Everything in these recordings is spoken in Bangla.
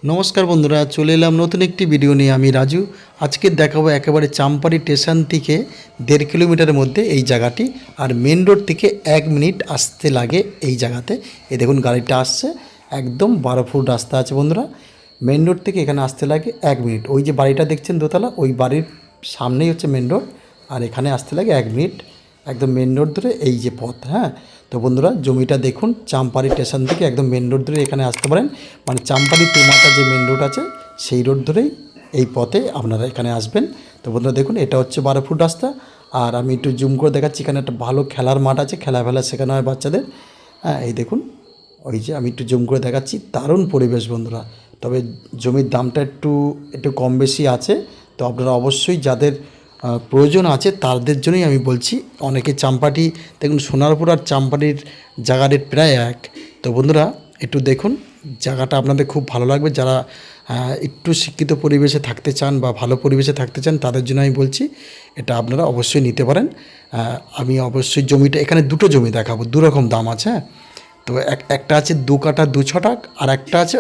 নমস্কার বন্ধুরা, চলে এলাম নতুন একটি ভিডিও নিয়ে। আমি রাজু। আজকে দেখাবো একেবারে চাম্পারি স্টেশন থেকে 1.5 কিলোমিটারের মধ্যে এই জায়গাটি, আর মেন রোড থেকে 1 মিনিট আসতে লাগে এই জায়গাতে। এই দেখুন গাড়িটা আসছে, একদম 12 ফুট রাস্তা আছে বন্ধুরা। মেন রোড থেকে এখানে আসতে লাগে 1 মিনিট। ওই যে বাড়িটা দেখছেন দোতলা, ওই বাড়ির সামনেই হচ্ছে মেন রোড, আর এখানে আসতে লাগে 1 মিনিট। একদম মেন রোড ধরে এই যে পথ। হ্যাঁ, তো বন্ধুরা জমিটা দেখুন, চাম্পারি স্টেশন থেকে একদম মেন রোড ধরে এখানে আসতে পারেন। মানে চাম্পারি তেমাতা যে মেন রোড আছে সেই রোড ধরেই এই পথে আপনারা এখানে আসবেন। তো বন্ধুরা দেখুন, এটা হচ্ছে 12 ফুট রাস্তা। আর আমি একটু জুম করে দেখাচ্ছি, এখানে একটা ভালো খেলার মাঠ আছে, খেলা শেখানো হয় বাচ্চাদের। হ্যাঁ, এই দেখুন, ওই যে আমি একটু জুম করে দেখাচ্ছি, দারুণ পরিবেশ বন্ধুরা। তবে জমির দামটা একটু একটু কম বেশি আছে। তো আপনারা অবশ্যই যাদের প্রয়োজন আছে তাদের জন্যই আমি বলছি। অনেকে চাম্পাটি দেখুন, সোনারপুর আর চাম্পাটির জায়গা রেট প্রায় এক। তো বন্ধুরা একটু দেখুন, জায়গাটা আপনাদের খুব ভালো লাগবে। যারা একটু শিক্ষিত পরিবেশে থাকতে চান বা ভালো পরিবেশে থাকতে চান তাদের জন্য আমি বলছি, এটা আপনারা অবশ্যই নিতে পারেন। আমি অবশ্যই জমিটা, এখানে দুটো জমি দেখাবো, দু রকম দাম আছে। হ্যাঁ, তো একটা আছে 2 কাঠা 2 ছটাক, আর একটা আছে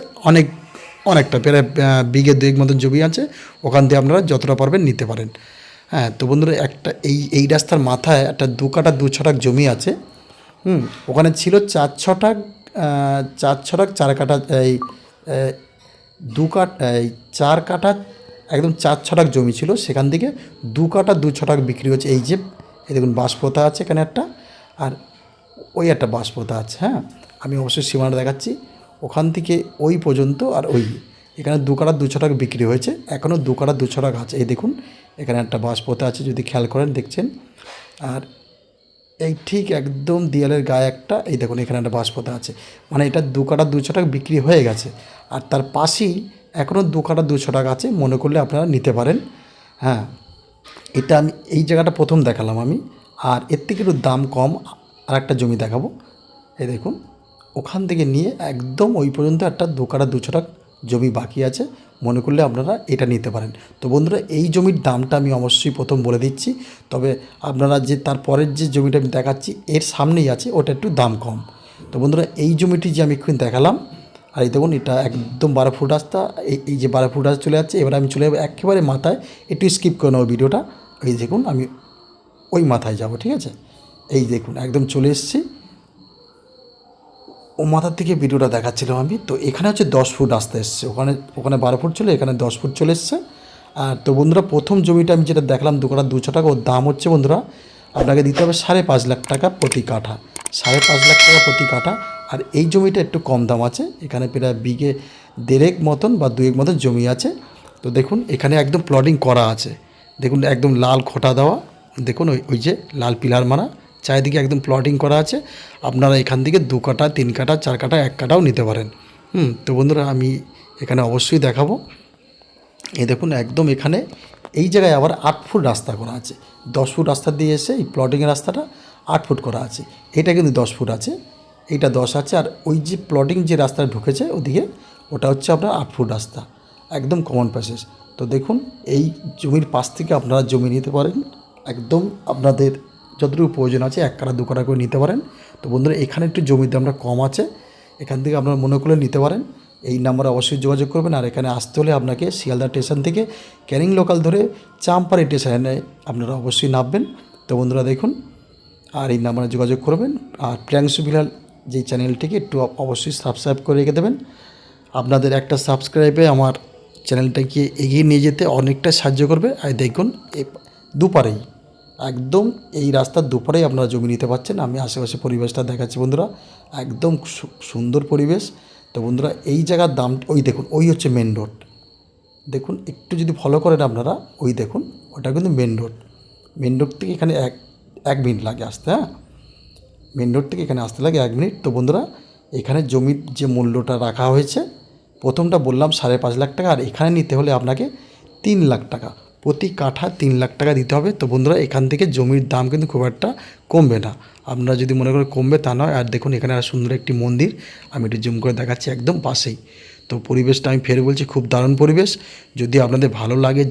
অনেকটা প্রায় বিঘে 2 মতন জমি আছে। ওখান থেকে আপনারা যতটা পারবেন নিতে পারেন। হ্যাঁ, তো বন্ধুরা একটা এই রাস্তার মাথায় একটা 2 কাঠা 2 ছটাক জমি আছে। ওখানে ছিল 4 ছটাক, 4 ছটাক 4 কাঠা, এই 2 কাঠ, এই 4 কাঠা, একদম 4 ছটাক জমি ছিল। সেখান থেকে 2 কাঠা 2 ছটাক বিক্রি হচ্ছে। এই যে এই দেখুন বাঁশ পোতা আছে এখানে একটা, আর ওই একটা বাঁশ পোতা আছে। হ্যাঁ, আমি অবশ্যই সীমানা দেখাচ্ছি, ওখান থেকে ওই পর্যন্ত। আর ওই এখানে 2 কাঠা 2 ছটাক বিক্রি হয়েছে, এখনও 2 কাঠা 2 ছটাক আছে। এই দেখুন এখানে একটা বাঁশ পোতা আছে, যদি খেয়াল করেন দেখছেন। আর এই ঠিক একদম দেয়ালের গায়ে একটা, এই দেখুন এখানে একটা বাঁশ পোতা আছে। মানে এটা 2 কাঠা 2 ছটাক বিক্রি হয়ে গেছে। আর তার পাশেই এখনও 2 কাঠা 2 ছটাক আছে, মনে করলে আপনারা নিতে পারেন। হ্যাঁ, এটা আমি এই জায়গাটা প্রথম দেখালাম আমি। আর এর থেকে একটু দাম কম আর একটা জমি দেখাবো। এই দেখুন, ওখান থেকে নিয়ে একদম ওই পর্যন্ত একটা 2 কাঠা 2 ছটাক জমি বাকি আছে, মনে করলে আপনারা এটা নিতে পারেন। তো বন্ধুরা এই জমির দামটা আমি অবশ্যই প্রথম বলে দিচ্ছি। তবে আপনারা যে তারপরের যে জমিটা আমি দেখাচ্ছি এর সামনেই আছে, ওটা একটু দাম কম। তো বন্ধুরা এই জমিটি যে আমি এক্ষুনি দেখালাম, আর এই দেখুন এটা একদম 12 ফুট রাস্তা। এই যে 12 ফুট রাস্তা চলে যাচ্ছে। এবার আমি চলে যাবো একেবারে মাথায়, একটু স্কিপ করে নেবো ভিডিওটা। এই দেখুন আমি ওই মাথায় যাব, ঠিক আছে? এই দেখুন একদম চলে এসেছি, ও মাথার থেকে ভিডিওটা দেখাচ্ছিলাম আমি। তো এখানে হচ্ছে 10 ফুট রাস্তা এসছে, ওখানে ওখানে 12 ফুট ছিল, এখানে 10 ফুট চলে এসছে। আর তো বন্ধুরা প্রথম জমিটা আমি যেটা দেখলাম 2 কাঠা 2 ছটাক, ওর দাম হচ্ছে বন্ধুরা আপনাকে দিতে হবে 5.5 লাখ টাকা প্রতি কাঠা। 5.5 লাখ টাকা প্রতি কাঠা। আর এই জমিটা একটু কম দাম আছে, এখানে প্রায় বিঘে 1.5 মতন বা 2 মতন জমি আছে। তো দেখুন এখানে একদম প্লটিং করা আছে, দেখুন একদম লাল খোটা দেওয়া, দেখুন ওই যে লাল পিলার মারা, চারিদিকে একদম প্লটিং করা আছে। আপনারা এখান থেকে 2 কাঠা 3 কাঠা 4 কাঠা 1 কাঠাও নিতে পারেন। তো বন্ধুরা আমি এখানে অবশ্যই দেখাবো। এই দেখুন একদম এখানে এই জায়গায় আবার 8 ফুট রাস্তা করা আছে। 10 ফুট রাস্তা দিয়ে এসে এই প্লটিংয়ের রাস্তাটা 8 ফুট করা আছে। এটা কিন্তু 10 ফুট আছে, এইটা 10 আছে। আর ওই যে প্লটিং যে রাস্তাটা ঢুকেছে ওদিকে, ওটা হচ্ছে আপনার 8 ফুট রাস্তা, একদম কমন প্যাসেজ। তো দেখুন এই জমির পাশ থেকে আপনারা জমি নিতে পারেন, একদম আপনাদের যতটুকু প্রয়োজন আছে 1 কাঠা 2 কাঠা করে নিতে পারেন। তো বন্ধুরা এখানে একটু জমির দামটা কম আছে, এখান থেকে আপনারা মনে করলে নিতে পারেন। এই নাম্বারে অবশ্যই যোগাযোগ করবেন। আর এখানে আসতে হলে আপনাকে শিয়ালদা স্টেশন থেকে ক্যানিং লোকাল ধরে চাম্পারি স্টেশনে আপনারা অবশ্যই নামবেন। তো বন্ধুরা দেখুন, আর এই নাম্বারে যোগাযোগ করবেন। আর প্রিয়াংশু বিলাল যেই চ্যানেলটিকে একটু অবশ্যই সাবস্ক্রাইব করে রেখে দেবেন। আপনাদের একটা সাবস্ক্রাইবে আমার চ্যানেলটাকে এগিয়ে নিয়ে যেতে অনেকটা সাহায্য করবে। আর দেখুন দুপারেই একদম এই রাস্তার দুপারেই আপনারা জমি নিতে পারছেন। আমি আশেপাশে পরিবেশটা দেখাচ্ছি বন্ধুরা, একদম সুন্দর পরিবেশ। তো বন্ধুরা এই জায়গার দাম, ওই দেখুন ওই হচ্ছে মেন রোড। দেখুন একটু যদি ফলো করেন আপনারা, ওই দেখুন ওটা কিন্তু মেন রোড। মেন রোড থেকে এখানে এক মিনিট লাগে আসতে। হ্যাঁ, মেন রোড থেকে এখানে আসতে লাগে 1 মিনিট। তো বন্ধুরা এখানে জমির যে মূল্যটা রাখা হয়েছে, প্রথমটা বললাম 5.5 লাখ টাকা, আর এখানে নিতে হলে আপনাকে 3 লাখ টাকা প্রতি কাঠা, 3 লাখ টাকা দিতে হবে। তো বন্ধুরা এখান থেকে জমির দাম কিন্তু খুব একটা কমবে না, আপনারা যদি মনে করেন কমবে তা নয়। আর দেখুন এখানে আর সুন্দর একটি মন্দির, আমি একটু জুম করে দেখাচ্ছি একদম পাশেই। তো পরিবেশটা আমি ফের বলছি, খুব দারুণ পরিবেশ। যদি আপনাদের ভালো লাগে,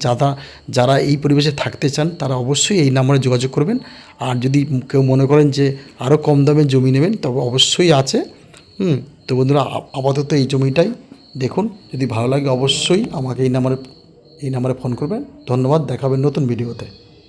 যারা এই পরিবেশে থাকতে চান তারা অবশ্যই এই নাম্বারে যোগাযোগ করবেন। আর যদি কেউ মনে করেন যে আরও কম দামে জমি নেবেন, তবে অবশ্যই আছে। তো বন্ধুরা আপাতত এই জমিটাই দেখুন, যদি ভালো লাগে অবশ্যই আমাকে এই নাম্বারে ফোন করবেন। ধন্যবাদ, দেখা হবে নতুন ভিডিওতে।